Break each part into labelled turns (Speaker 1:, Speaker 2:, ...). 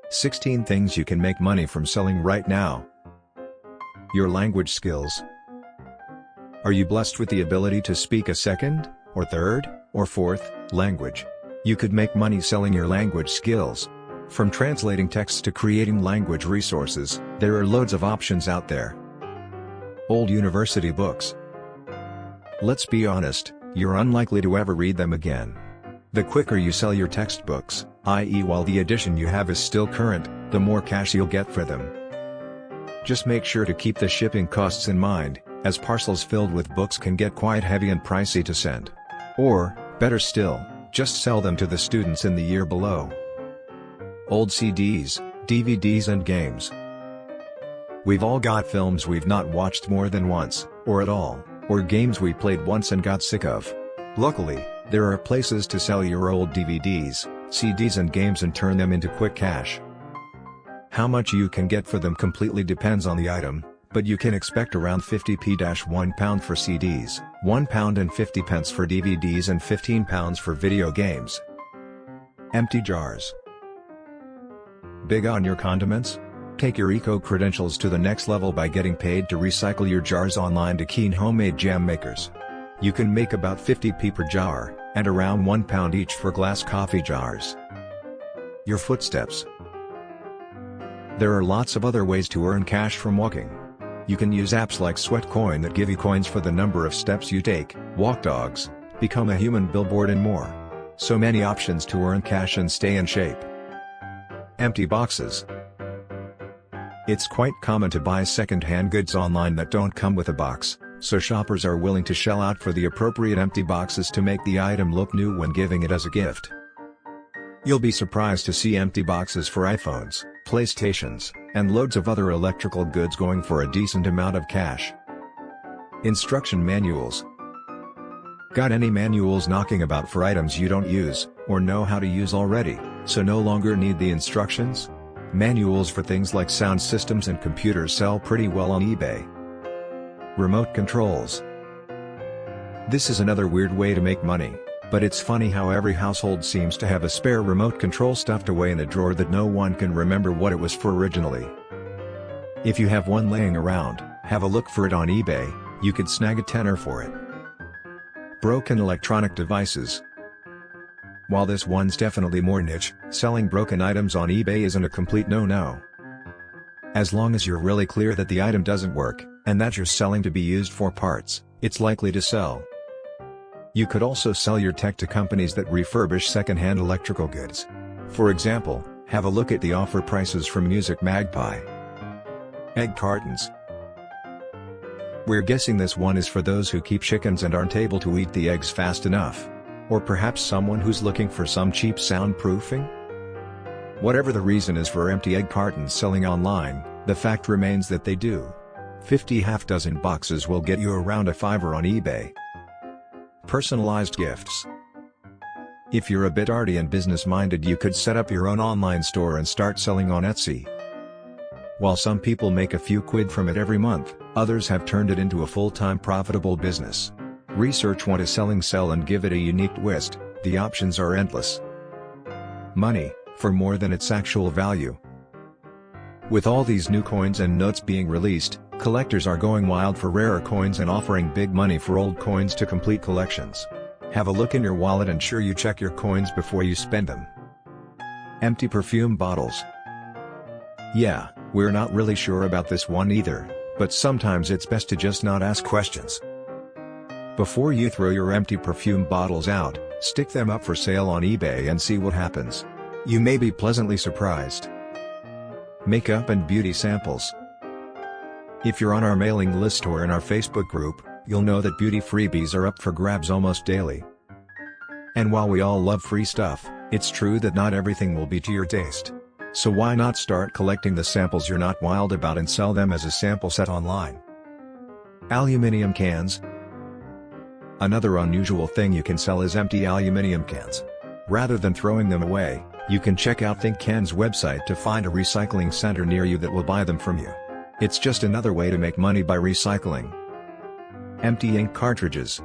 Speaker 1: 16 things you can make money from selling right now. Your language skills. Are you blessed with the ability to speak a second, or third, or fourth language? You could make money selling your language skills. From translating texts to creating language resources, there are loads of options out there. Old university books. Let's be honest, you're unlikely to ever read them again. The quicker you sell your textbooks, i.e. while the edition you have is still current, the more cash you'll get for them. Just make sure to keep the shipping costs in mind, as parcels filled with books can get quite heavy and pricey to send. Or, better still, just sell them to the students in the year below. Old CDs, DVDs and games. We've all got films we've not watched more than once, or at all, or games we played once and got sick of. Luckily, there are places to sell your old DVDs, CDs and games and turn them into quick cash. How much you can get for them completely depends on the item, but you can expect around 50p-£1 for CDs, £1.50 for DVDs and £15 for video games. Empty jars. Big on your condiments? Take your eco-credentials to the next level by getting paid to recycle your jars online to Keen homemade jam makers. You can make about 50p per jar, and around £1 each for glass coffee jars. Your footsteps. There are lots of other ways to earn cash from walking. You can use apps like Sweatcoin that give you coins for the number of steps you take, walk dogs, become a human billboard and more. So many options to earn cash and stay in shape. Empty boxes. It's quite common to buy second-hand goods online that don't come with a box, so shoppers are willing to shell out for the appropriate empty boxes to make the item look new when giving it as a gift. You'll be surprised to see empty boxes for iPhones, PlayStations, and loads of other electrical goods going for a decent amount of cash. Instruction manuals. Got any manuals knocking about for items you don't use, or know how to use already, so no longer need the instructions? Manuals for things like sound systems and computers sell pretty well on eBay. Remote controls. This is another weird way to make money, but it's funny how every household seems to have a spare remote control stuffed away in a drawer that no one can remember what it was for originally. If you have one laying around, have a look for it on eBay, you could snag a tenner for it. Broken electronic devices. While this one's definitely more niche, selling broken items on eBay isn't a complete no-no. As long as you're really clear that the item doesn't work, and that you're selling to be used for parts, it's likely to sell. You could also sell your tech to companies that refurbish second-hand electrical goods. For example, have a look at the offer prices from Music Magpie. Egg cartons. We're guessing this one is for those who keep chickens and aren't able to eat the eggs fast enough. Or perhaps someone who's looking for some cheap soundproofing? Whatever the reason is for empty egg cartons selling online, the fact remains that they do. 50 half-dozen boxes will get you around a $5 on eBay. Personalized gifts. If you're a bit arty and business-minded, you could set up your own online store and start selling on Etsy. While some people make a few quid from it every month, others have turned it into a full-time profitable business. Research what a selling sell and give it a unique twist. The options are endless. Money, for more than its actual value. With all these new coins and notes being released, collectors are going wild for rarer coins and offering big money for old coins to complete collections. Have a look in your wallet and sure you check your coins before you spend them. Empty perfume bottles. Yeah, we're not really sure about this one either, but sometimes it's best to just not ask questions. Before you throw your empty perfume bottles out, stick them up for sale on eBay and see what happens. You may be pleasantly surprised. Makeup and beauty samples. If you're on our mailing list or in our Facebook group, you'll know that beauty freebies are up for grabs almost daily. And while we all love free stuff, it's true that not everything will be to your taste. So why not start collecting the samples you're not wild about and sell them as a sample set online? Aluminum cans. Another unusual thing you can sell is empty aluminum cans. Rather than throwing them away, you can check out Think Can's website to find a recycling center near you that will buy them from you. It's just another way to make money by recycling. Empty ink cartridges.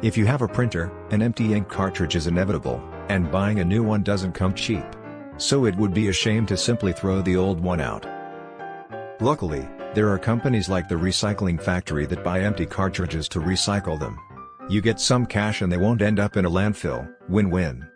Speaker 1: If you have a printer, an empty ink cartridge is inevitable, and buying a new one doesn't come cheap. So it would be a shame to simply throw the old one out. Luckily, there are companies like the Recycling Factory that buy empty cartridges to recycle them. You get some cash and they won't end up in a landfill. Win-win.